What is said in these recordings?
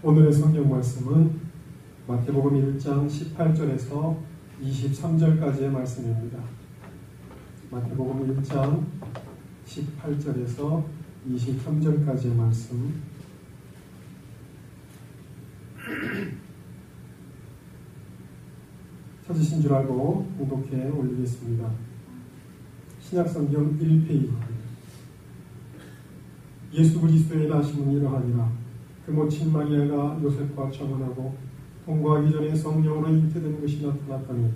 오늘의 성경 말씀은 마태복음 1장 18절에서 23절까지의 말씀입니다. 마태복음 1장 18절에서 23절까지의 말씀. 찾으신 줄 알고 공독해 올리겠습니다. 신약성경 1페이지. 예수 그리스도의 나심은 이러하니라. 그 모친 마리아가 요셉과 청혼하고 통과하기 전에 성령으로 잉태된 것이 나타났더니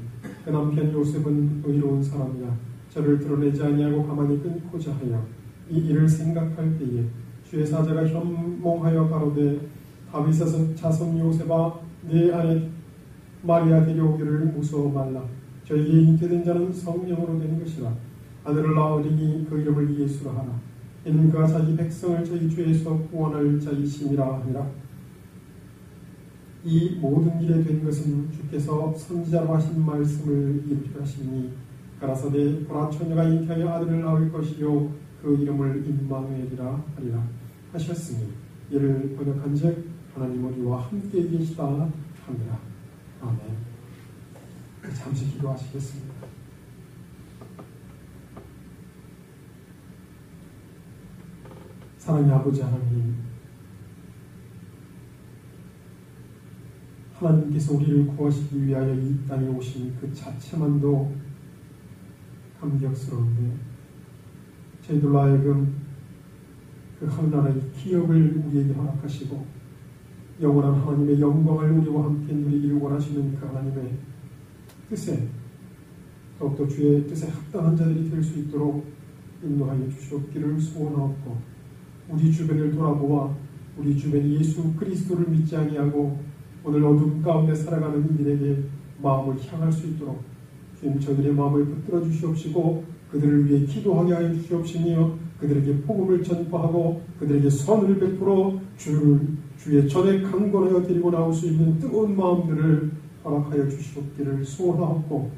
그 남편 요셉은 의로운 사람이라 저를 드러내지 아니하고 가만히 끊고자 하여 이 일을 생각할 때에 주의 사자가 현몽하여 가로되 다윗의 자손 요셉아 네 아내 마리아 데려오기를 무서워 말라. 저에게 잉태된 자는 성령으로 된 것이라. 아들을 낳으리니 그 이름을 예수라 하라. 이는 그가 자기 백성을 저희 죄에서 구원할 자이심이라 하니라. 이 모든 일에 된 것은 주께서 선지자로 하신 말씀을 이루려 하시니 가라사대 보라 처녀가 잉태하여 아들을 낳을 것이요 그 이름을 임마누엘이라 하리라 하셨으니 이를 번역한즉 하나님 우리와 함께 계시다 합니다. 아멘. 잠시 기도하시겠습니다. 사랑의 아버지 하나님, 하나님께서 우리를 구하시기 위하여 이 땅에 오신 그 자체만도 감격스러운데 저희들로 하여금 그 하나님의 기업을 우리에게 허락하시고 영원한 하나님의 영광을 우리와 함께 누리기를 원하시는 그 하나님의 뜻에 더욱더 주의 뜻에 합당한 자들이 될 수 있도록 인도하여 주시옵기를 소원하옵고 우리 주변을 돌아보아 우리 주변 예수 그리스도를 믿지 아니하고 오늘 어둠 가운데 살아가는 이들에게 마음을 향할 수 있도록 주님 저들의 마음을 붙들어 주시옵시고 그들을 위해 기도하게 하여 주시옵시며 그들에게 복음을 전파하고 그들에게 선을 베풀어 주의 전에 강권하여 데리고 나올 수 있는 뜨거운 마음들을 허락하여 주시옵기를 소원하옵고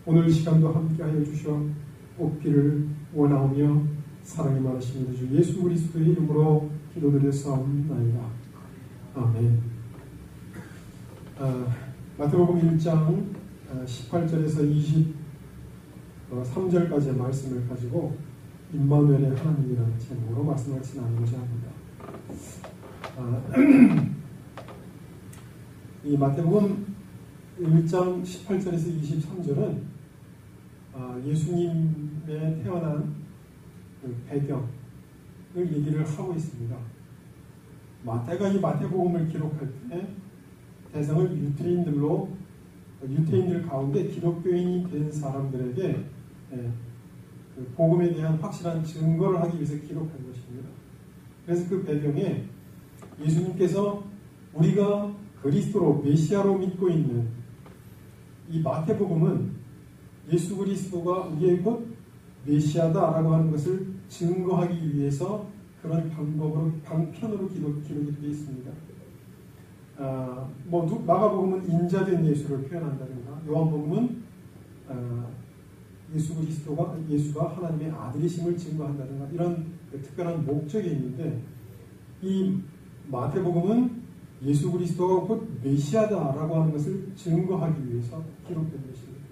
오늘 시간도 함께하여 주시옵기를 원하오며 사랑이 많으신 주 예수 그리스도의 이름으로 기도드렸사옵나이다. 아멘. 마태복음 1장 18절에서 23절까지의 말씀을 가지고 임마누엘의 하나님이라는 제목으로 말씀을 나누고자 합니다. 이 마태복음 1장 18절에서 23절은 예수님의 태어난 그 배경을 얘기를 하고 있습니다. 마태가 이 마태복음을 기록할 때 대상을 유태인들 가운데 기독교인이 된 사람들에게 그 복음에 대한 확실한 증거를 하기 위해서 기록한 것입니다. 그래서 그 배경에 예수님께서 우리가 그리스도로 메시아로 믿고 있는 이 마태복음은 예수 그리스도가 우리의 곧 메시아다라고 하는 것을 증거하기 위해서 그런 방편으로 기록이 되어 있습니다. 마가복음은 인자된 예수를 표현한다든가 요한복음은 예수가 하나님의 아들이심을 증거한다든가 이런 특별한 목적이 있는데 이 마태복음은 예수 그리스도가 곧 메시아다라고 하는 것을 증거하기 위해서 기록된 것입니다.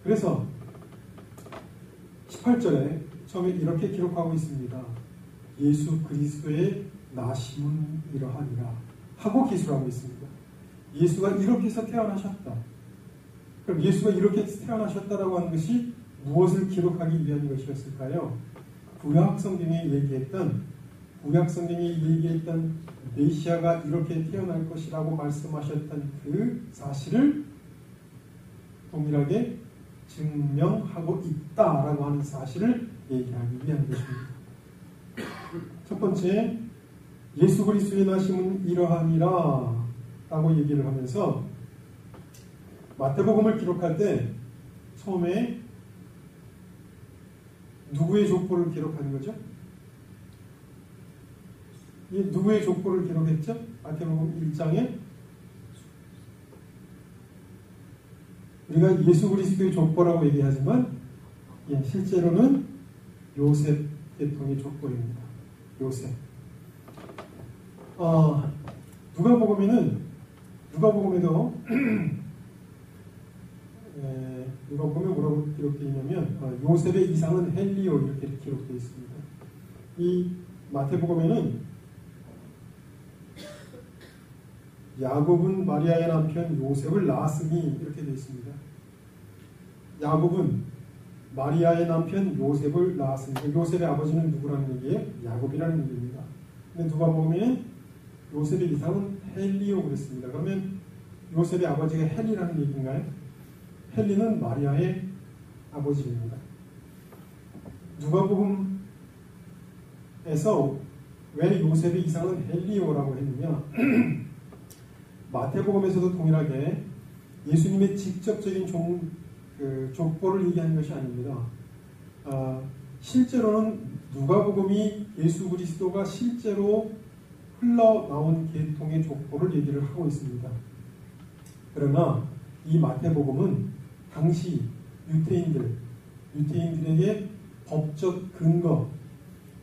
그래서 18절에 처음에 이렇게 기록하고 있습니다. 예수 그리스도의 나심은 이러하니라 하고 기술하고 있습니다. 예수가 이렇게 해서 태어나셨다. 그럼 예수가 이렇게 태어나셨다라고 하는 것이 무엇을 기록하기 위한 것이었을까요? 구약 성경이 얘기했던 메시아가 이렇게 태어날 것이라고 말씀하셨던 그 사실을 동일하게 증명하고 있다라고 하는 사실을 얘기하기 위한 것입니다. 첫 번째, 예수 그리스도의 나심은 이러하니라 라고 얘기를 하면서 마태복음을 기록할 때 처음에 누구의 족보를 기록하는 거죠? 누구의 족보를 기록했죠? 마태복음 1장에 우리가 예수 그리스도의 족보라고 얘기하지만 실제로는 요셉 계통의 족보입니다. 요셉. 누가복음에도 누가복음에 뭐라고 기록되어 있냐면 요셉의 이상은 헬리오 이렇게 기록되어 있습니다. 이 마태복음에는 야곱은 마리아의 남편 요셉을 낳았으니 이렇게 되어 있습니다. 야곱은 마리아의 남편 요셉을 낳았으니 요셉의 아버지는 누구라는 얘기예요? 야곱이라는 얘기입니다. 근데 누가복음에 요셉의 이상은 헬리오 그랬습니다. 그러면 요셉의 아버지가 헬리라는 얘기인가요? 헬리는 마리아의 아버지입니다. 누가복음에서 왜 요셉의 이상은 헬리오라고 했느냐? 마태복음에서도 동일하게 예수님의 직접적인 족보를 얘기하는 것이 아닙니다. 실제로는 누가복음이 예수 그리스도가 실제로 흘러나온 계통의 족보를 얘기를 하고 있습니다. 그러나 이 마태복음은 당시 유대인들에게 법적 근거,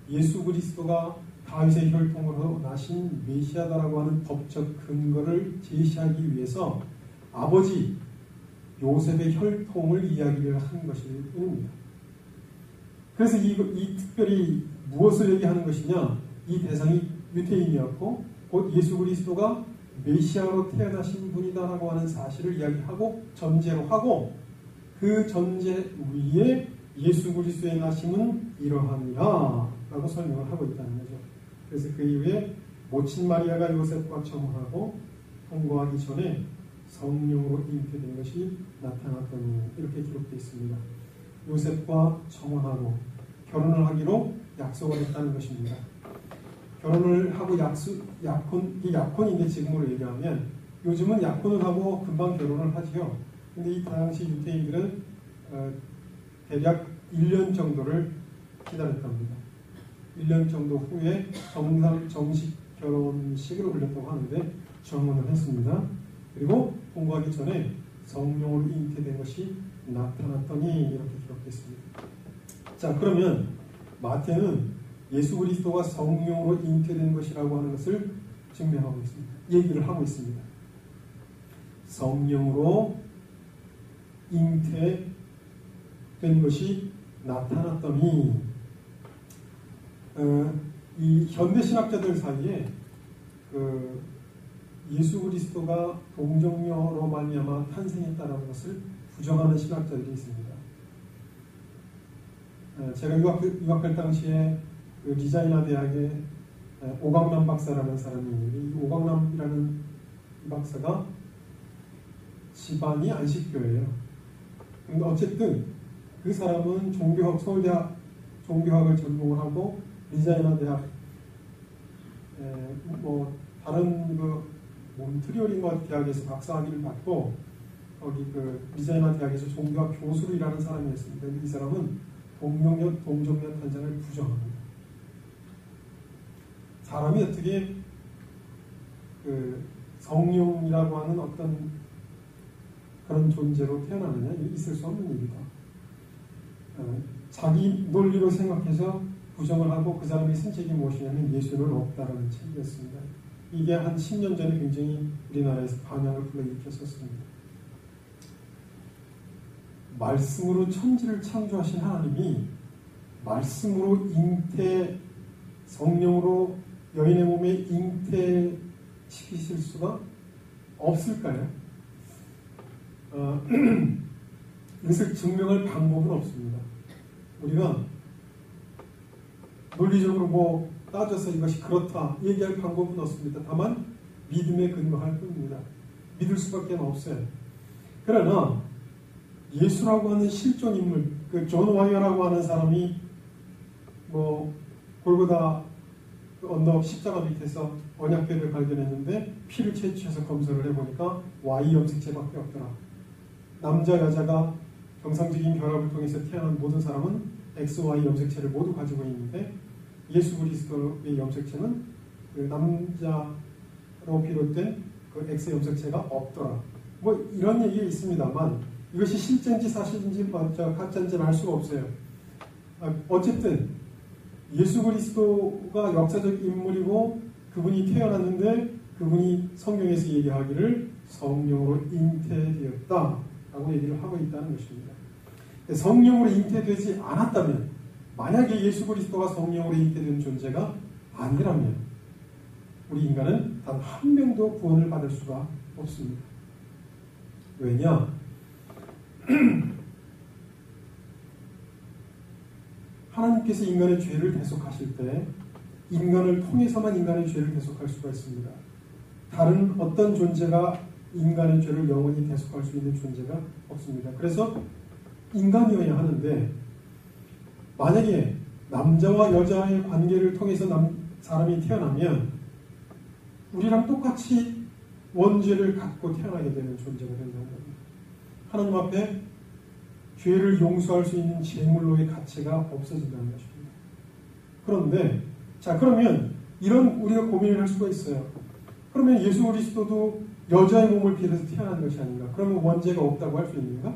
예수 그리스도가 다윗의 혈통으로 나신 메시아다라고 하는 법적 근거를 제시하기 위해서 아버지 요셉의 혈통을 이야기를 한 것일 뿐입니다. 그래서 이 특별히 무엇을 얘기하는 것이냐? 이 대상이 유대인이었고 곧 예수 그리스도가 메시아로 태어나신 분이다라고 하는 사실을 이야기하고 전제로 하고 그 전제 위에 예수 그리스도의 나심은 이러하니라 라고 설명을 하고 있다는 거죠. 그래서 그 이후에 모친 마리아가 요셉과 청혼하고 통거하기 전에 성령으로 잉태된 것이 나타났더니 이렇게 기록되어 있습니다. 요셉과 청혼하고 결혼을 하기로 약속을 했다는 것입니다. 결혼을 하고 약혼인데 지금으로 얘기하면 요즘은 약혼을 하고 금방 결혼을 하지요. 근데 이 당시 유대인들은 대략 1년 정도를 기다렸답니다. 1년 정도 후에 정식 결혼식으로 불렸다고 하는데 정혼을 했습니다. 그리고 통과하기 전에 성령으로 잉태된 것이 나타났더니 이렇게 기록됐습니다. 자, 그러면 마태는 예수 그리스도가 성령으로 잉태된 것이라고 하는 것을 증명하고 있습니다. 얘기를 하고 있습니다. 성령으로 잉태된 것이 나타났더니 이 현대 신학자들 사이에 예수 그리스도가 동정녀로 말미암아 탄생했다는 것을 부정하는 신학자들이 있습니다. 제가 유학할 당시에 리자이나 대학의 오강남 박사라는 사람이 있는데 이 오강남이라는 이 박사가 집안이 안식교예요. 그런데 어쨌든 그 사람은 서울대학 종교학을 전공을 하고 리자이나 대학 다른 몬트리올인가 대학에서 박사학위를 받고 거기 리자이나 대학에서 종교학 교수로 일하는 사람이었습니다. 이 사람은 동정녀 탄생을 부정합니다. 사람이 어떻게 성령이라고 하는 어떤 그런 존재로 태어나느냐? 있을 수 없는 일이다. 자기 논리로 생각해서 부정을 하고 그 사람의 선책이 무엇이냐면 예수는 없다라는 책이었습니다. 이게 한 10년 전에 굉장히 우리나라에서 반향을 불러일으켰었습니다. 말씀으로 천지를 창조하신 하나님이 말씀으로 성령으로 여인의 몸에 잉태시키실 수가 없을까요? 이것을 증명할 방법은 없습니다. 우리가 논리적으로 따져서 이것이 그렇다 얘기할 방법은 없습니다. 다만 믿음에 근거할 뿐입니다. 믿을 수밖에 없어요. 그러나 예수라고 하는 실존 인물, 존 와이어라고 하는 사람이 골고다 언덕 십자가 밑에서 언약궤를 발견했는데 피를 채취해서 검사를 해보니까 Y 염색체밖에 없더라. 남자 여자가 정상적인 결합을 통해서 태어난 모든 사람은 XY 염색체를 모두 가지고 있는데 예수 그리스도의 염색체는 남자로 비롯된 X 염색체가 없더라. 이런 얘기가 있습니다만 이것이 실제인지 사실인지 가짜인지는 알 수가 없어요. 어쨌든 예수 그리스도가 역사적 인물이고 그분이 태어났는데 그분이 성경에서 얘기하기를 성령으로 잉태되었다라고 얘기를 하고 있다는 것입니다. 성령으로 잉태되지 않았다면, 만약에 예수 그리스도가 성령으로 잉태된 존재가 아니라면 우리 인간은 단 한 명도 구원을 받을 수가 없습니다. 왜냐? 하나님께서 인간의 죄를 대속하실 때 인간을 통해서만 인간의 죄를 대속할 수가 있습니다. 다른 어떤 존재가 인간의 죄를 영원히 대속할 수 있는 존재가 없습니다. 그래서 인간이어야 하는데, 만약에 남자와 여자의 관계를 통해서 사람이 태어나면 우리랑 똑같이 원죄를 갖고 태어나게 되는 존재가 된다는 겁니다. 하나님 앞에 죄를 용서할 수 있는 제물로의 가치가 없어진다는 것입니다. 그런데 그러면 이런 우리가 고민을 할 수가 있어요. 그러면 예수 그리스도도 여자의 몸을 빌어서 태어난 것이 아닌가? 그러면 원죄가 없다고 할 수 있는가?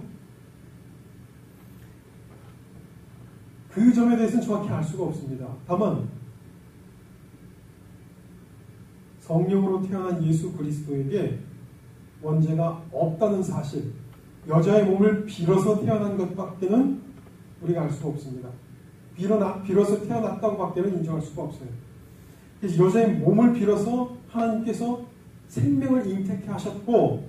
그 점에 대해서는 정확히 알 수가 없습니다. 다만 성령으로 태어난 예수 그리스도에게 원죄가 없다는 사실, 여자의 몸을 빌어서 태어난 것밖에는 우리가 알 수가 없습니다. 빌어서 태어났다고 밖에는 인정할 수가 없어요. 그래서 여자의 몸을 빌어서 하나님께서 생명을 잉태케 하셨고,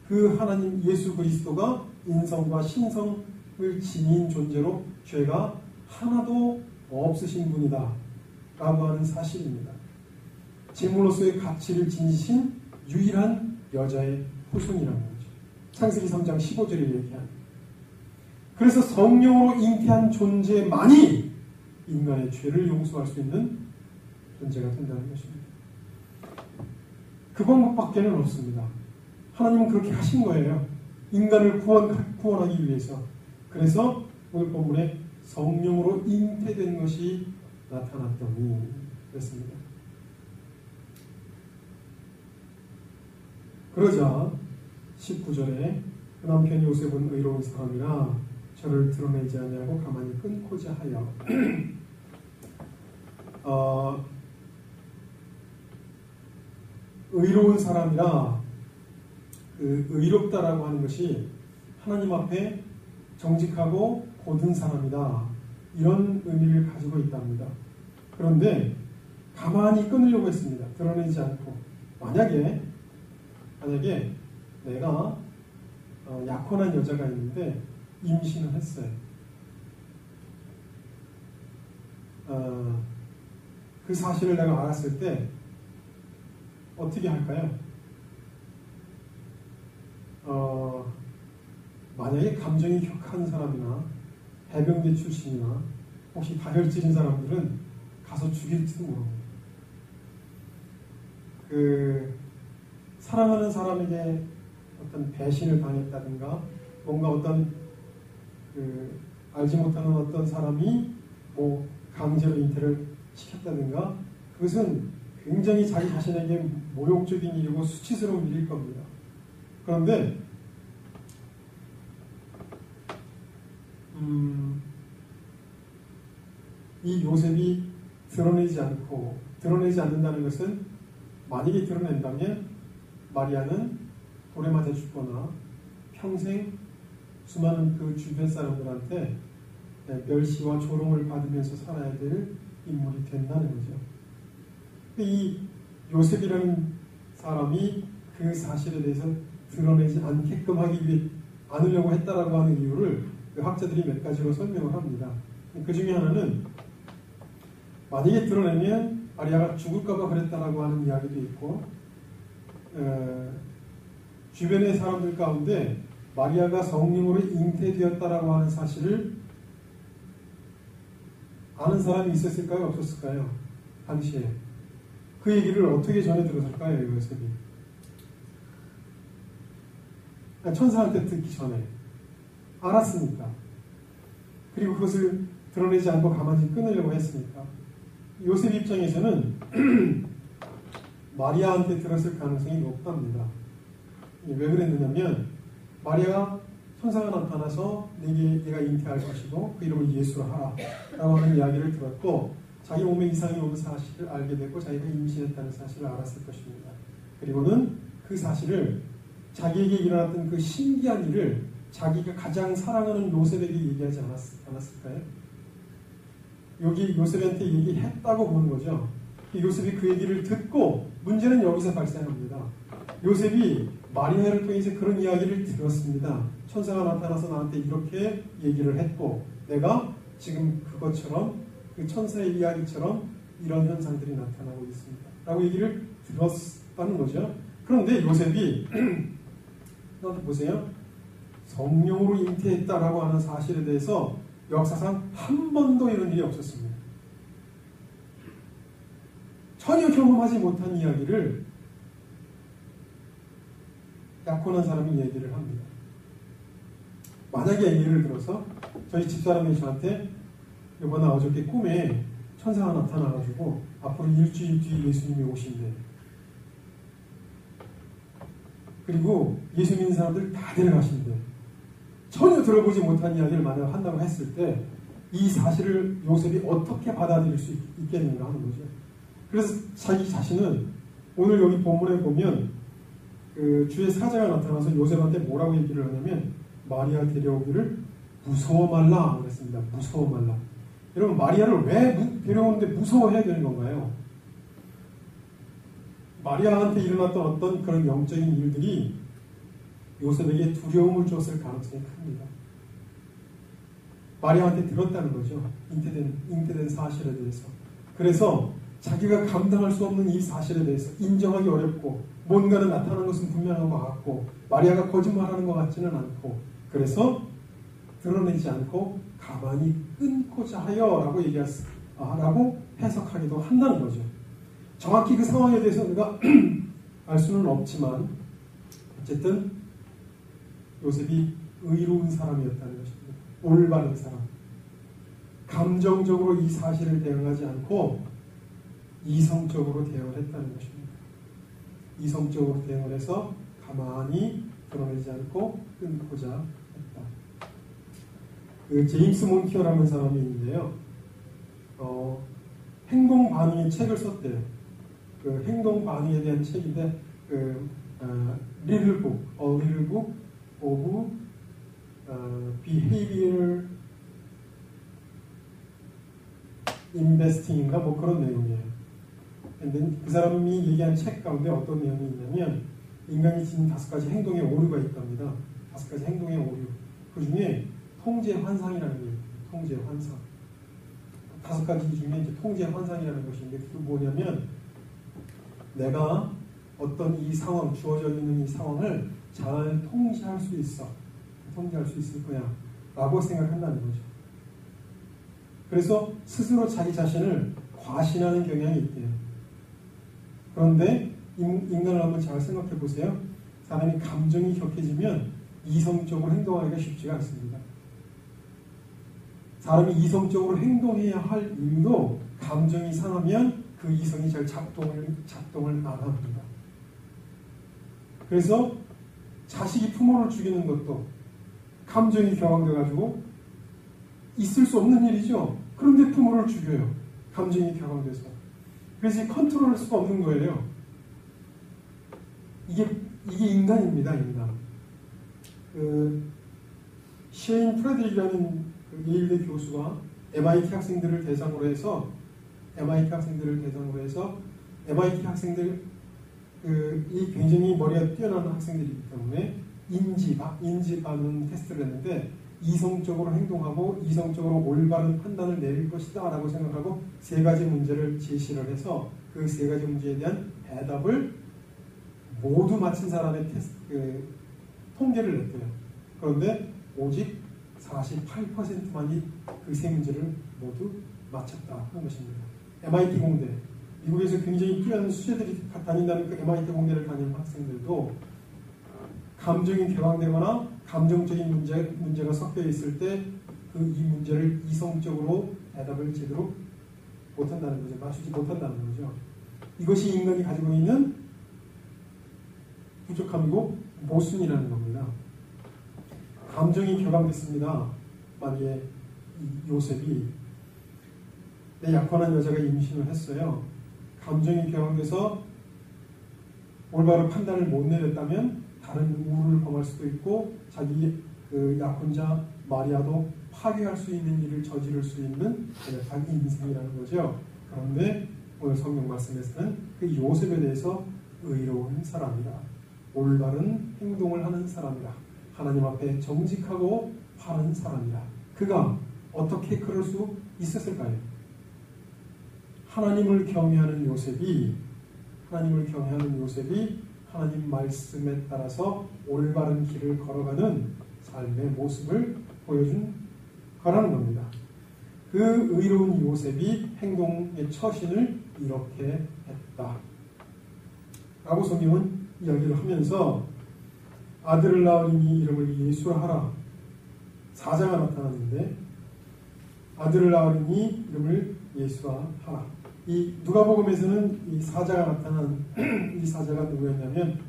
그 하나님 예수 그리스도가 인성과 신성을 지닌 존재로 죄가 하나도 없으신 분이다 라고 하는 사실입니다. 제물로서의 가치를 지니신 유일한 여자의 후손이라는 거죠. 창세기 3장 15절에 얘기한. 그래서 성령으로 잉태한 존재만이 인간의 죄를 용서할 수 있는 존재가 된다는 것입니다. 그 방법밖에는 없습니다. 하나님은 그렇게 하신 거예요. 인간을 구원하기 위해서. 그래서 오늘 본문에 성령으로 잉태된 것이 나타났더니 그랬습니다. 그러자 19절에 그 남편 요셉은 의로운 사람이라 저를 드러내지 아니하고 가만히 끊고자 하여 의로운 사람이라, 그 의롭다라고 하는 것이 하나님 앞에 정직하고 고든 사람이다, 이런 의미를 가지고 있답니다. 그런데 가만히 끊으려고 했습니다. 드러내지 않고. 만약에 내가 약혼한 여자가 있는데 임신을 했어요. 그 사실을 내가 알았을 때 어떻게 할까요? 만약에 감정이 격한 사람이나 해병대 출신이나 혹시 다혈질인 사람들은 가서 죽일지도 모릅니다. 사랑하는 사람에게 어떤 배신을 당했다든가, 뭔가 어떤 알지 못하는 어떤 사람이 강제로 잉태를 시켰다든가, 그것은 굉장히 자기 자신에게 모욕적인 일이고 수치스러운 일일 겁니다. 그런데 이 요셉이 드러내지 않는다는 것은, 만약에 드러낸다면 마리아는 돌에 맞아 죽거나 평생 수많은 그 주변 사람들한테 멸시와 조롱을 받으면서 살아야 될 인물이 된다는 거죠. 이 요셉이라는 사람이 그 사실에 대해서 드러내지 않으려고 했다라고 하는 이유를 학자들이 몇 가지로 설명을 합니다. 그 중에 하나는, 만약에 드러내면 마리아가 죽을까봐 그랬다라고 하는 이야기도 있고, 주변의 사람들 가운데 마리아가 성령으로 잉태되었다라고 하는 사실을 아는 사람이 있었을까요? 없었을까요? 당시에. 그 얘기를 어떻게 전해 들었을까요? 요셉이. 천사한테 듣기 전에. 알았으니까. 그리고 그것을 드러내지 않고 가만히 끊으려고 했으니까. 요셉 입장에서는 마리아한테 들었을 가능성이 높답니다. 왜 그랬느냐면, 마리아가 천사가 나타나서 내가 잉태할 것이고 그 이름을 예수로 하라 라고 하는 이야기를 들었고, 자기 몸에 이상이 오는 사실을 알게 되고 자기가 임신했다는 사실을 알았을 것입니다. 그리고는 그 사실을 자기에게 일어났던 그 신기한 일을 자기가 가장 사랑하는 요셉에게 얘기하지 않았을까요? 여기 요셉한테 얘기했다고 보는 거죠. 요셉이 그 얘기를 듣고 문제는 여기서 발생합니다. 요셉이 마리아를 통해서 그런 이야기를 들었습니다. 천사가 나타나서 나한테 이렇게 얘기를 했고 내가 지금 그것처럼 그 천사의 이야기처럼 이런 현상들이 나타나고 있습니다. 라고 얘기를 들었다는 거죠. 그런데 요셉이 여기 보세요. 성령으로 잉태했다라고 하는 사실에 대해서 역사상 한 번도 이런 일이 없었습니다. 전혀 경험하지 못한 이야기를 약혼한 사람이 얘기를 합니다. 만약에 예를 들어서 저희 집사람이 저한테 이번에 어저께 꿈에 천사가 나타나가지고 앞으로 일주일 뒤에 예수님이 오신대. 그리고 예수 믿는 사람들 다 데려가신대. 전혀 들어보지 못한 이야기를 만약 한다고 했을 때 이 사실을 요셉이 어떻게 받아들일 수 있겠는가 하는 거죠. 그래서 자기 자신은 오늘 여기 본문에 보면 그 주의 사자가 나타나서 요셉한테 뭐라고 얘기를 하냐면 마리아 데려오기를 무서워 말라 그랬습니다. 무서워 말라. 여러분 마리아를 왜 데려오는데 무서워해야 되는 건가요? 마리아한테 일어났던 어떤 그런 영적인 일들이 요셉에게 두려움을 줬을 가능성이 큽니다. 마리아한테 들었다는 거죠. 잉태된 사실에 대해서. 그래서 자기가 감당할 수 없는 이 사실에 대해서 인정하기 어렵고 뭔가는 나타나는 것은 분명한 것 같고 마리아가 거짓말하는 것 같지는 않고 그래서 드러내지 않고 가만히 끊고자 하여 라고 해석하기도 한다는 거죠. 정확히 그 상황에 대해서 우리가 알 수는 없지만 어쨌든 요셉이 의로운 사람이었다는 것입니다. 올바른 사람. 감정적으로 이 사실을 대응하지 않고 이성적으로 대응을 했다는 것입니다. 이성적으로 대응을 해서 가만히 드러내지 않고 끊고자 했다. 그 제임스 몬티어라는 사람이 있는데요. 행동 반응의 책을 썼대요. 그 행동 반응에 대한 책인데 Little Book of Behavior Investing인가 뭐 그런 내용이에요. 근데 그 사람이 얘기한 책 가운데 어떤 내용이 있냐면 인간이 지닌 5가지 행동의 오류가 있답니다. 5가지 행동의 오류. 그 중에 통제 환상이라는 게 있어요. 통제 환상. 5가지 중에 이제 통제 환상이라는 것인데 그게 뭐냐면 내가 어떤 이 상황, 주어져 있는 이 상황을 잘 통제할 수 있어. 통제할 수 있을 거야. 라고 생각한다는 거죠. 그래서 스스로 자기 자신을 과신하는 경향이 있대요. 그런데 인간을 한번 잘 생각해 보세요. 사람이 감정이 격해지면 이성적으로 행동하기가 쉽지가 않습니다. 사람이 이성적으로 행동해야 할 이유도 감정이 상하면 그 이성이 잘 작동을 안 합니다. 그래서 자식이 부모를 죽이는 것도 감정이 격앙돼가지고 있을 수 없는 일이죠. 그런데 부모를 죽여요. 감정이 격앙돼서. 그래서 컨트롤할 수가 없는 거예요. 이게 인간입니다. 인간. 셰인 프레드릭이라는 예일대 교수가 MIT 학생들을 대상으로 해서 MIT 학생들이 굉장히 머리가 뛰어난 학생들이기 때문에 인지 반응 테스트를 했는데 이성적으로 행동하고 이성적으로 올바른 판단을 내릴 것이다 라고 생각하고 3가지 문제를 제시를 해서 그 3가지 문제에 대한 대답을 모두 맞힌 사람의 통계를 냈대요. 그런데 오직 48%만이 그 3문제를 모두 맞췄다 하는 것입니다. MIT 공대, 미국에서 굉장히 뛰어난 수재들이 다닌다는 그 MIT 공대를 다니는 학생들도 감정이 격앙되거나 감정적인 문제가 섞여 있을 때 이 문제를 이성적으로 대답을 제대로 못한다는 거죠. 맞추지 못한다는 거죠. 이것이 인간이 가지고 있는 부족함이고 모순이라는 겁니다. 감정이 격앙됐습니다. 만약에 요셉이 내 약혼한 여자가 임신을 했어요. 감정이 격앙돼서 올바른 판단을 못 내렸다면 다른 우를 범할 수도 있고 자기 그 약혼자 마리아도 파괴할 수 있는 일을 저지를 수 있는 자기 인생이라는 거죠. 그런데 오늘 성경 말씀에서는 그 요셉에 대해서 의로운 사람이라, 올바른 행동을 하는 사람이라, 하나님 앞에 정직하고 바른 사람이라. 그가 어떻게 그럴 수 있었을까요? 하나님을 경외하는 요셉이 하나님 말씀에 따라서 올바른 길을 걸어가는 삶의 모습을 보여준 거라는 겁니다. 그 의로운 요셉이 행동의 처신을 이렇게 했다 라고 성경은 이야기를 하면서 아들을 낳으니 이름을 예수라 하라. 사자가 나타났는데 아들을 낳으니 이름을 예수라 하라. 이 누가복음에서는 이 사자가 나타난 이 사자가 누구였냐면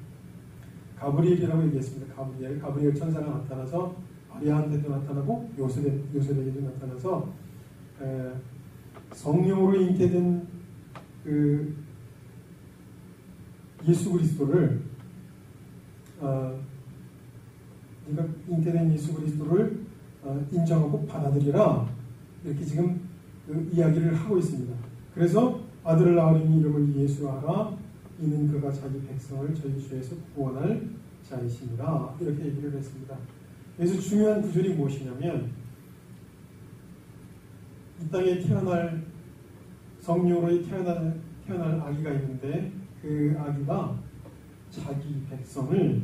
가브리엘이라고 얘기했습니다. 가브리엘 천사가 나타나서 마리아한테도 나타나고 요셉에게도 나타나서 성령으로 잉태된 그 예수 그리스도를 잉태된 예수 그리스도를 인정하고 받아들이라 이렇게 지금 그 이야기를 하고 있습니다. 그래서 아들을 낳으리니 이름을 예수라 하라. 이는 그가 자기 백성을 저희 죄에서 구원할 자이시니라. 이렇게 얘기를 했습니다. 여기서 중요한 구절이 무엇이냐면 이 땅에 태어날 성령으로 태어날 아기가 있는데 그 아기가 자기 백성을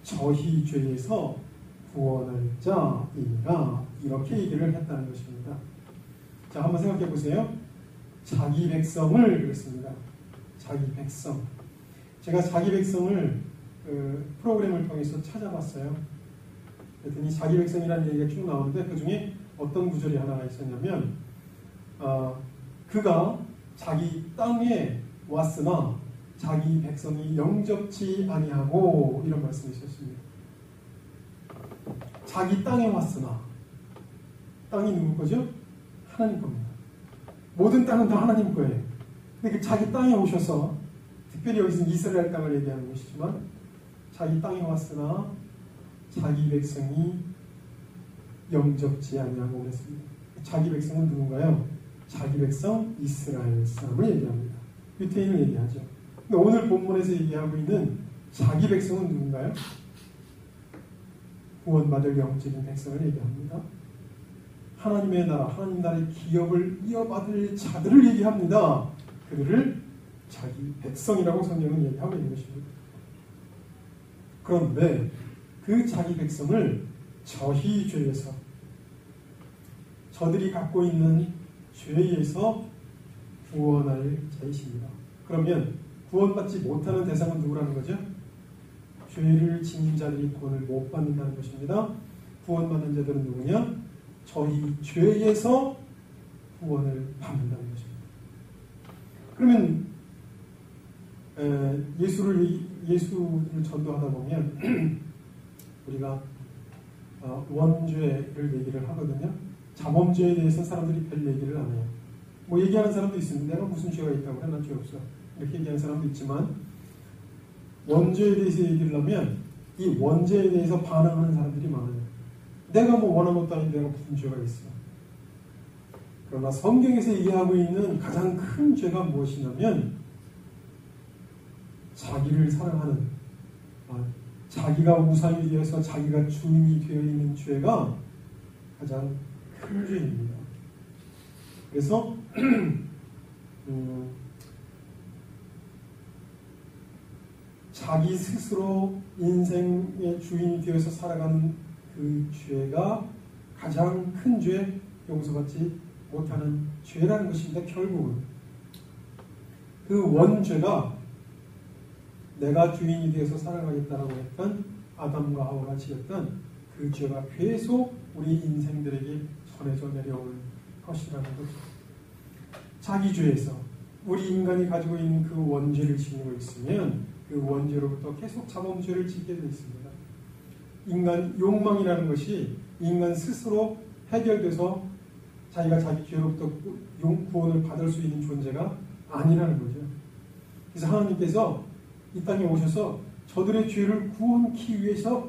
저희 죄에서 구원할 자이니라. 이렇게 얘기를 했다는 것입니다. 자, 한번 생각해 보세요. 자기 백성을 그랬습니다. 자기 백성. 제가 자기 백성을 프로그램을 통해서 찾아봤어요. 그랬더니 자기 백성이라는 얘기가 쭉 나오는데 그 중에 어떤 구절이 하나가 있었냐면 그가 자기 땅에 왔으나 자기 백성이 영접치 아니하고 이런 말씀이 있었습니다. 자기 땅에 왔으나 땅이 누구 거죠? 하나님 겁니다. 모든 땅은 다 하나님 거예요. 근데 그 자기 땅에 오셔서 특별히 여기서는 이스라엘 땅을 얘기하는 것이지만 자기 땅에 왔으나 자기 백성이 영접지 아니하고 그랬습니다. 자기 백성은 누군가요? 자기 백성 이스라엘 사람을 얘기합니다. 유태인을 얘기하죠. 근데 오늘 본문에서 얘기하고 있는 자기 백성은 누군가요? 구원받을 영적인 백성을 얘기합니다. 하나님의 나라, 하나님 나라의 기업을 이어받을 자들을 얘기합니다. 그들을 자기 백성이라고 성경은 얘기하고 있는 것입니다. 그런데 그 자기 백성을 저희 죄에서, 저들이 갖고 있는 죄에서 구원할 자이십니다. 그러면 구원받지 못하는 대상은 누구라는 거죠? 죄를 지닌 자들이 구원을 못 받는다는 것입니다. 구원받는 자들은 누구냐? 저희 죄에서 구원을 받는다는 것입니다. 그러면 예수를 전도하다 보면 우리가 원죄를 얘기를 하거든요. 자범죄에 대해서 사람들이 별 얘기를 안 해요. 뭐 얘기하는 사람도 있습니다. 내가 무슨 죄가 있다고 그래? 난 죄 없어. 이렇게 얘기하는 사람도 있지만 원죄에 대해서 얘기를 하면 이 원죄에 대해서 반항하는 사람들이 많아요. 내가 뭐 원한 것도 아닌데 내가 무슨 죄가 있어. 그러나 성경에서 얘기하고 있는 가장 큰 죄가 무엇이냐면 자기를 사랑하는, 자기가 우상이 되어서 자기가 주인이 되어 있는 죄가 가장 큰 죄입니다. 그래서 자기 스스로 인생의 주인이 되어서 살아가는 그 죄가 가장 큰 죄, 용서받지 못하는 죄라는 것입니다. 결국은 그 원죄가 내가 주인이 되어서 살아가겠다라고 했던 아담과 하와가 지었던 그 죄가 계속 우리 인생들에게 전해져 내려오는 것이라는 거죠. 자기 죄에서 우리 인간이 가지고 있는 그 원죄를 지니고 있으면 그 원죄로부터 계속 자범죄를 짓게 되어 있습니다. 인간 욕망이라는 것이 인간 스스로 해결돼서 자기가 자기 죄로부터 구원을 받을 수 있는 존재가 아니라는 거죠. 그래서 하나님께서 이 땅에 오셔서 저들의 죄를 구원하기 위해서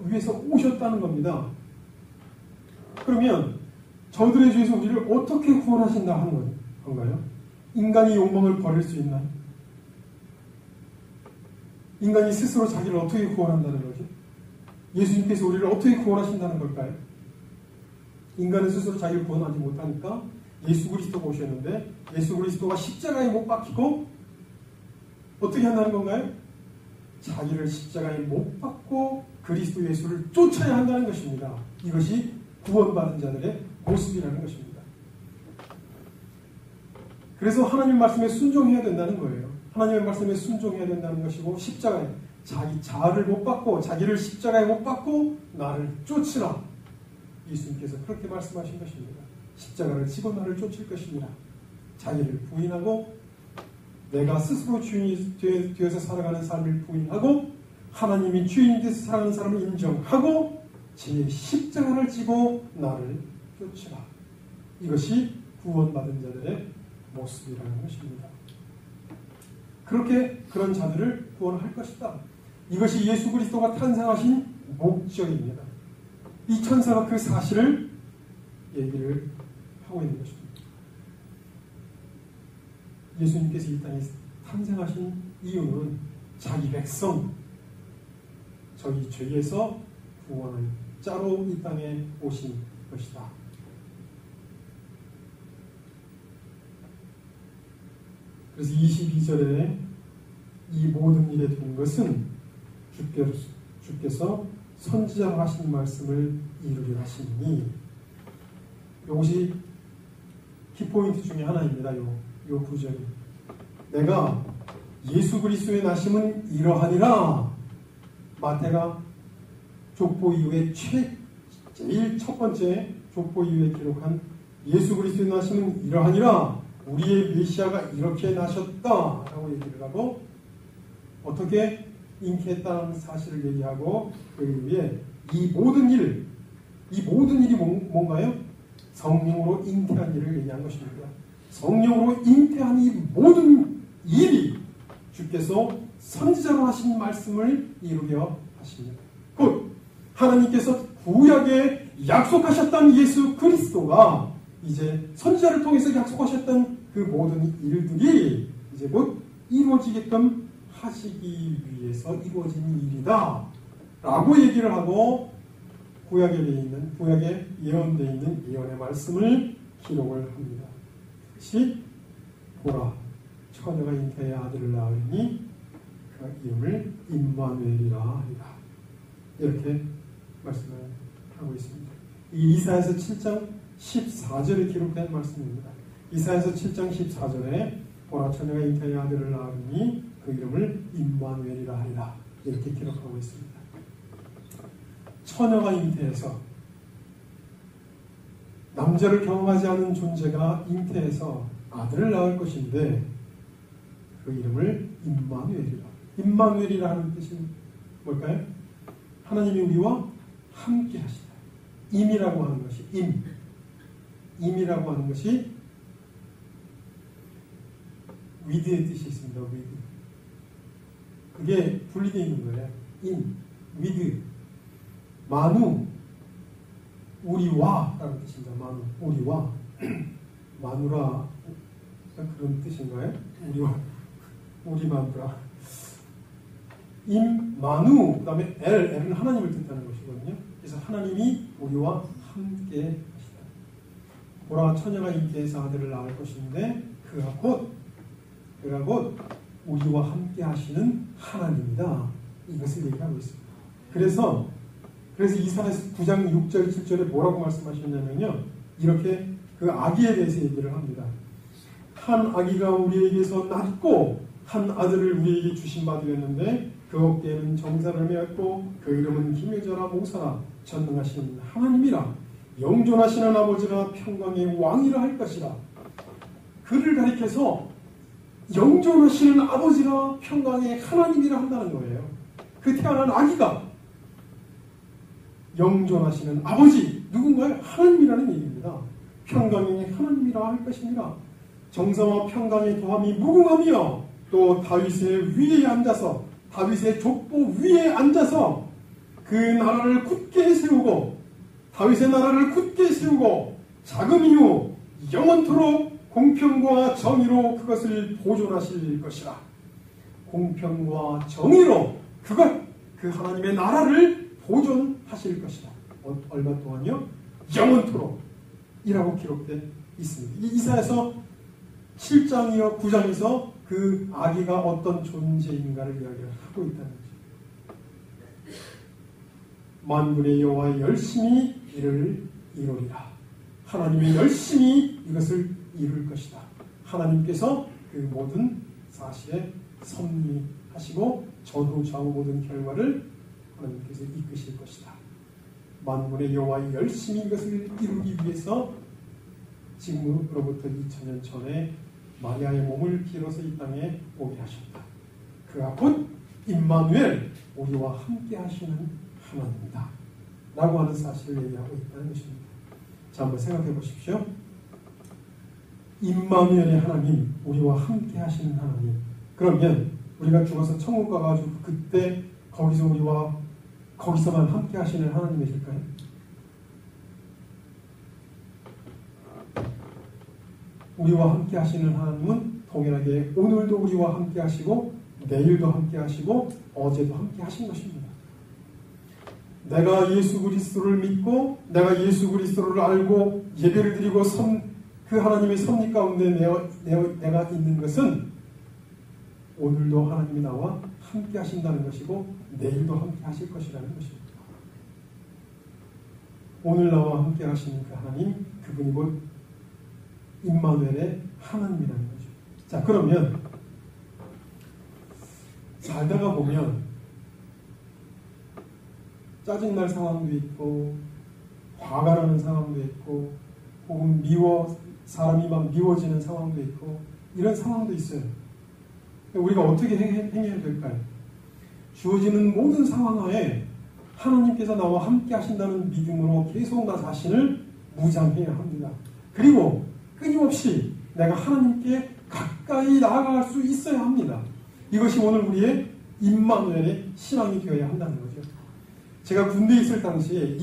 오셨다는 겁니다. 그러면 저들의 죄에서 우리를 어떻게 구원하신다 하는 건가요? 인간이 욕망을 버릴 수 있나요? 인간이 스스로 자기를 어떻게 구원한다는 거죠? 예수님께서 우리를 어떻게 구원하신다는 걸까요? 인간은 스스로 자기를 구원하지 못하니까 예수 그리스도가 오셨는데 예수 그리스도가 십자가에 못 박히고 어떻게 한다는 건가요? 자기를 십자가에 못 박고 그리스도 예수를 쫓아야 한다는 것입니다. 이것이 구원받은 자들의 모습이라는 것입니다. 그래서 하나님 말씀에 순종해야 된다는 거예요. 하나님의 말씀에 순종해야 된다는 것이고 십자가에 자기 자아를 못 받고 자기를 십자가에 못 박고 나를 쫓으라. 예수님께서 그렇게 말씀하신 것입니다. 십자가를 지고 나를 쫓을 것입니다. 자기를 부인하고 내가 스스로 주인이 되어서 살아가는 삶을 부인하고 하나님이 주인이 되어서 살아가는 사람을 인정하고 제 십자가를 지고 나를 쫓으라. 이것이 구원받은 자들의 모습이라는 것입니다. 그렇게 그런 자들을 구원할 것이다. 이것이 예수 그리스도가 탄생하신 목적입니다. 이 천사가 그 사실을 얘기를 하고 있는 것입니다. 예수님께서 이 땅에 탄생하신 이유는 자기 백성, 저희 죄에서 구원을 짜러 이 땅에 오신 것이다. 그래서 22절에 이 모든 일에 된 것은 주께서 선지자로 하신 말씀을 이루려 하시니, 이것이 키포인트 중에 하나입니다. 요 구절이. 내가 예수 그리스도의 나심은 이러하니라. 마태가 족보 이후에 제일 첫 번째 족보 이후에 기록한 예수 그리스도의 나심은 이러하니라. 우리의 메시아가 이렇게 나셨다라고 얘기를 하고 어떻게 잉태했다는 사실을 얘기하고 그 이후에 이 모든 일이 뭔가요? 성령으로 잉태한 일을 얘기한 것입니다. 성령으로 잉태한 이 모든 일이 주께서 선지자로 하신 말씀을 이루려 하십니다. 곧 하나님께서 구약에 약속하셨던 예수 그리스도가 이제 선지자를 통해서 약속하셨던 그 모든 일들이 이제 곧 이루어지게끔 하시기 위해서 이루어진 일이다 라고 얘기를 하고 구약에 예언되어 있는 예언의 말씀을 기록을 합니다. 그것이 보라 처녀가 잉태의 아들을 낳으니 그 이름을 임마누엘이라 하리라. 이렇게 말씀을 하고 있습니다. 이 이사야서 7장 14절에 기록된 말씀입니다. 이사야서 7장 14절에 보라 처녀가 잉태의 아들을 낳으니 그 이름을 임마누엘이라 하리라. 이렇게 기록하고 있습니다. 처녀가 잉태해서 남자를 경험하지 않은 존재가 잉태해서 아들을 낳을 것인데 그 이름을 임마누엘이라. 임마누엘이라 하는 뜻이 뭘까요? 하나님이 우리와 함께 하시다. 임이라고 하는 것이 임이라고 하는 것이 위드의 뜻이 있습니다. 위드. 그게 분리되어 있는 거예요. 위드. 마누, 우리와 라는 뜻입니다. 마누, 우리와. 마누라 그런 뜻인가요? 우리와, 우리 마누라. 마누, 그 다음에 L은 하나님을 뜻하는 것이거든요. 그래서 하나님이 우리와 함께 하시다. 보라 처녀가 잉태해서 아들을 낳을 것인데 그가 곧 우리와 함께 하시는 하나님이다. 이것을 얘기하고 있습니다. 그래서 이사야서 9장 6절 7절에 뭐라고 말씀하셨냐면요. 이렇게 그 아기에 대해서 얘기를 합니다. 한 아기가 우리에게서 낳고 한 아들을 우리에게 주신 바 되었는데 그 어깨에는 정사를 메었고 그 이름은 힘의 자라 모사라 전능하신 하나님이라 영존하시는 아버지라 평강의 왕이라 할 것이라. 그를 가리켜서 영존하시는 아버지라 평강의 하나님이라 한다는 거예요. 그 태어난 아기가 영존하시는 아버지 누군가요? 하나님이라는 얘기입니다. 평강의 하나님이라 할 것입니다. 정사와 평강의 더함이 무궁하며 또 다윗의 위에 앉아서 다윗의 족보 위에 앉아서 그 나라를 굳게 세우고 다윗의 나라를 굳게 세우고 자금 이후 영원토록 공평과 정의로 그것을 보존하실 것이라. 공평과 정의로 그 하나님의 나라를 보존하실 것이다. 얼마 동안요? 영원토록 이라고 기록되어 있습니다. 이 이사야서 7장이요 9장에서 그 아기가 어떤 존재인가를 이야기를 하고 있다는 거죠. 만군의 여호와 열심히 이를 이루리라. 하나님이 열심히 이것을 이룰 것이다. 하나님께서 그 모든 사실에 섭리하시고 전후 좌우 모든 결과를 하나님께서 이끄실 것이다. 만군의 여호와 열심히 이것을 이루기 위해서 지금으로부터 2000년 전에 마리아의 몸을 빌어서 이 땅에 오게 하셨다. 그가 곧 임마누엘, 우리와 함께 하시는 하나님이다 라고 하는 사실을 얘기하고 있다는 것입니다. 자, 한번 생각해 보십시오. 임마누엘의 하나님, 우리와 함께 하시는 하나님. 그러면 우리가 죽어서 천국 가가지고 그때 거기서만 함께 하시는 하나님이실까요? 우리와 함께 하시는 하나님은 동일하게 오늘도 우리와 함께 하시고 내일도 함께 하시고 어제도 함께 하신 것입니다. 내가 예수 그리스도를 믿고 내가 예수 그리스도를 알고 예배를 드리고 그 하나님의 섭리 가운데 내가 있는 것은 오늘도 하나님이 나와 함께 하신다는 것이고 내일도 함께 하실 것이라는 것입니다. 오늘 나와 함께 하시는 그 하나님, 그분이 곧 임마누엘의 하나님이라는 거죠. 자, 그러면 살다가 보면 짜증날 상황도 있고 화가 나는 상황도 있고 혹은 사람이 막 미워지는 상황도 있고 이런 상황도 있어요. 우리가 어떻게 행해야 될까요? 주어지는 모든 상황 하에 하나님께서 나와 함께 하신다는 믿음으로 계속 나 자신을 무장해야 합니다. 그리고 끊임없이 내가 하나님께 가까이 나아갈 수 있어야 합니다. 이것이 오늘 우리의 임마누엘의 신앙이 되어야 한다는 거죠. 제가 군대에 있을 당시에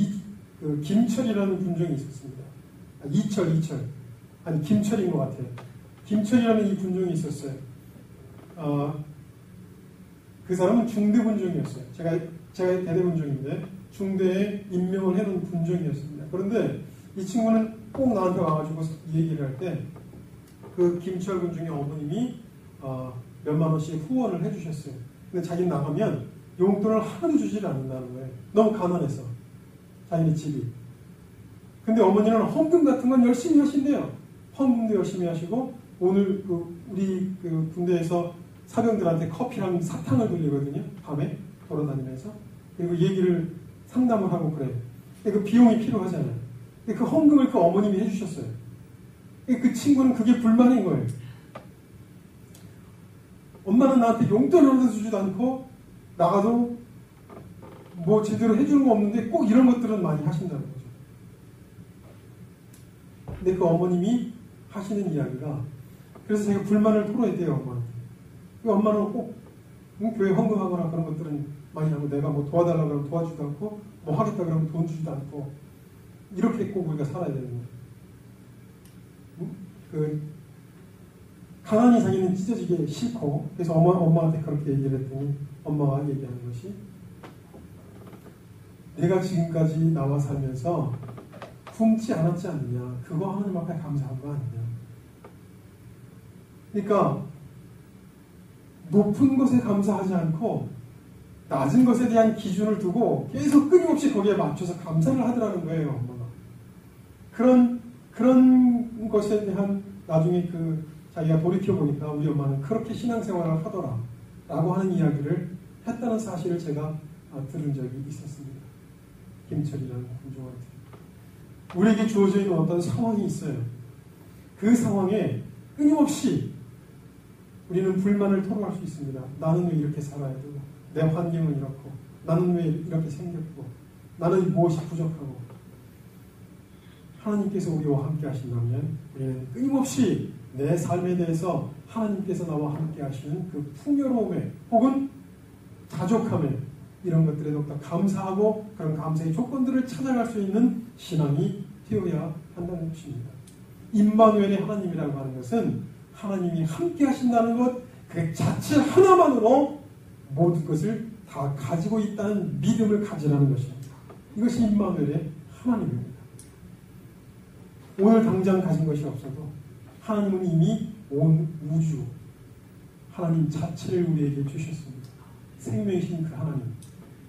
김철이라는 군종이 있었습니다. 이철 아니 김철인 것 같아요. 김철이라는 이 군종이 있었어요. 그 사람은 중대 군종이었어요. 제가 대대 군종인데 중대에 임명을 해놓은 군종이었습니다. 그런데 이 친구는 꼭 나한테 와가지고 얘기를 할 때 그 김철 군종의 어머님이 몇만 원씩 후원을 해주셨어요. 근데 자기는 나가면 용돈을 하나도 주질 않는다는 거예요. 너무 가난해서 자기네 집이. 근데 어머니는 헌금 같은 건 열심히 하신대요. 헌금도 열심히 하시고 오늘 우리 군대에서 사병들한테 커피랑 사탕을 돌리거든요. 밤에 돌아다니면서. 그리고 얘기를 상담을 하고 그래요. 그 비용이 필요하잖아요. 그 헌금을 그 어머님이 해주셨어요. 그 친구는 그게 불만인 거예요. 엄마는 나한테 용돈을 하나도 주지도 않고 나가도 뭐 제대로 해주는 거 없는데 꼭 이런 것들은 많이 하신다는 거죠. 근데 그 어머님이 하시는 이야기가 그래서 제가 불만을 토로해대요, 엄마한테. 그 엄마는 꼭 교회 헌금하거나 그런 것들은 많이 하고 내가 뭐 도와달라고 하면 도와주지도 않고 뭐 하겠다 그러면 돈 주지도 않고 이렇게 꼭 우리가 살아야 되는 거예요. 가난이 자기는 찢어지기 싫고 그래서 엄마한테 그렇게 얘기를 했더니 엄마가 얘기하는 것이 내가 지금까지 나와 살면서 굶지 않았지 않느냐. 그거 하나님 앞에 감사한 거 아니냐. 그러니까 높은 것에 감사하지 않고 낮은 것에 대한 기준을 두고 계속 끊임없이 거기에 맞춰서 감사를 하더라는 거예요, 엄마가. 그런 것에 대한 나중에 자기가 돌이켜보니까 우리 엄마는 그렇게 신앙생활을 하더라 라고 하는 이야기를 했다는 사실을 제가 들은 적이 있었습니다. 김철이라는 군종한테. 우리에게 주어져 있는 어떤 상황이 있어요. 그 상황에 끊임없이 우리는 불만을 토로할 수 있습니다. 나는 왜 이렇게 살아야 되고 내 환경은 이렇고 나는 왜 이렇게 생겼고 나는 무엇이 부족하고 하나님께서 우리와 함께 하신다면 우리는 끊임없이 내 삶에 대해서 하나님께서 나와 함께 하시는 그 풍요로움에 혹은 자족함에 이런 것들에 더욱더 감사하고 그런 감사의 조건들을 찾아갈 수 있는 신앙이 되어야 한다는 것입니다. 임마누엘의 하나님이라고 하는 것은 하나님이 함께 하신다는 것, 그 자체 하나만으로 모든 것을 다 가지고 있다는 믿음을 가지라는 것입니다. 이것이 임마누엘의 하나님입니다. 오늘 당장 가진 것이 없어도 하나님은 이미 온 우주, 하나님 자체를 우리에게 주셨습니다. 생명이신 그 하나님,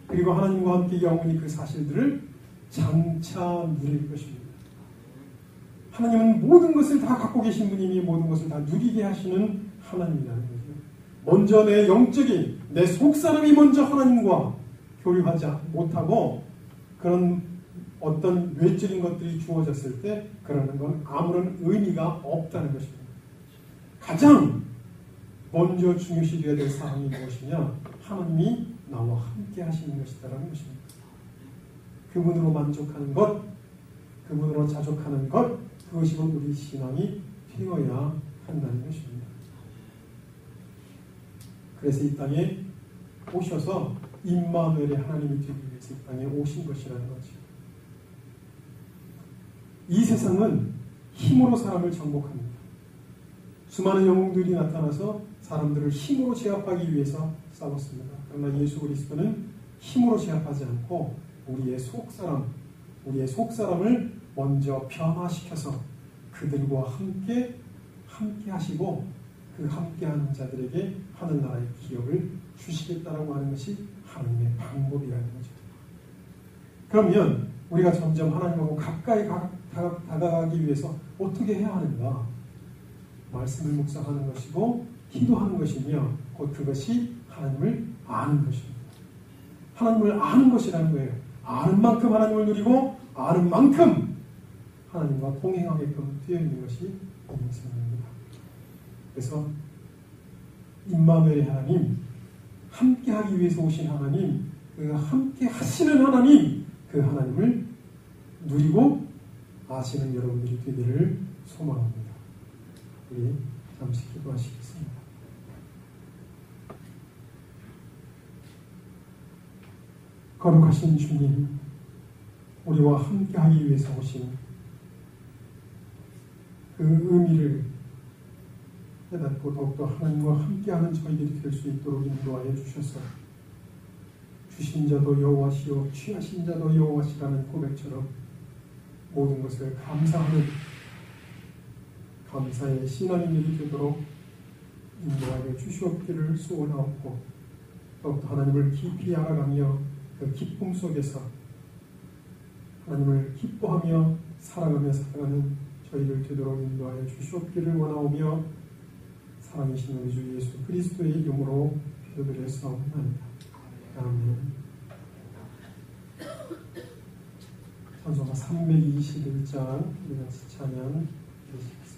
그리고 하나님과 함께 영원히 그 사실들을 장차 누릴 것입니다. 하나님은 모든 것을 다 갖고 계신 분이니 모든 것을 다 누리게 하시는 하나님이라는 거죠. 먼저 내 영적인 내 속사람이 먼저 하나님과 교류하지 못하고 그런 어떤 외적인 것들이 주어졌을 때 그러는 건 아무런 의미가 없다는 것입니다. 가장 먼저 중요시 되어야 될 사람이 무엇이냐? 하나님이 나와 함께 하시는 것이다라는 것입니다. 그분으로 만족하는 것, 그분으로 자족하는 것, 그것이 우리 신앙이 되어야 한다는 것입니다. 그래서 이 땅에 오셔서 임마누엘의 하나님이 되기 위해서 이 땅에 오신 것이라는 거죠. 이 세상은 힘으로 사람을 정복합니다. 수많은 영웅들이 나타나서 사람들을 힘으로 제압하기 위해서 싸웠습니다. 그러나 예수 그리스도는 힘으로 제압하지 않고 우리의 속사람을 먼저 변화시켜서 그들과 함께 하시고 그 함께하는 자들에게 하늘나라의 기업을 주시겠다라고 하는 것이 하나님의 방법이라는 거죠. 그러면 우리가 점점 하나님하고 가까이 다가가기 위해서 어떻게 해야 하는가? 말씀을 묵상하는 것이고 기도하는 것이며 곧 그것이 하나님을 아는 것입니다. 하나님을 아는 것이라는 거예요. 아는 만큼 하나님을 누리고 아는 만큼 하나님과 동행하게끔 되어 있는 것이 인생입니다. 그래서 임마누엘의 하나님, 함께하기 위해서 오신 하나님, 그 함께 하시는 하나님, 그 하나님을 누리고 아시는 여러분들이 되기를 소망합니다. 우리 잠시 기도하시겠습니다. 거룩하신 주님, 우리와 함께하기 위해서 오신 그 의미를 깨닫고 더욱더 하나님과 함께하는 저희들이 될 수 있도록 인도하여 주셔서 주신 자도 여호와시요 취하신 자도 여호와시라는 고백처럼 모든 것을 감사하는 감사의 신앙인들이 되도록 인도하여 주시옵기를 소원하옵고 더욱더 하나님을 깊이 알아가며 그 기쁨 속에서 하나님을 기뻐하며 살아가는 저희를 되도록 인도하여 주시옵기를 원하오며 사랑이신 우리 주 예수 그리스도의 이름으로 기도드렸사옵나이다. 아멘. 찬송가 321장 우리 같이 찬양 드리시겠습니다.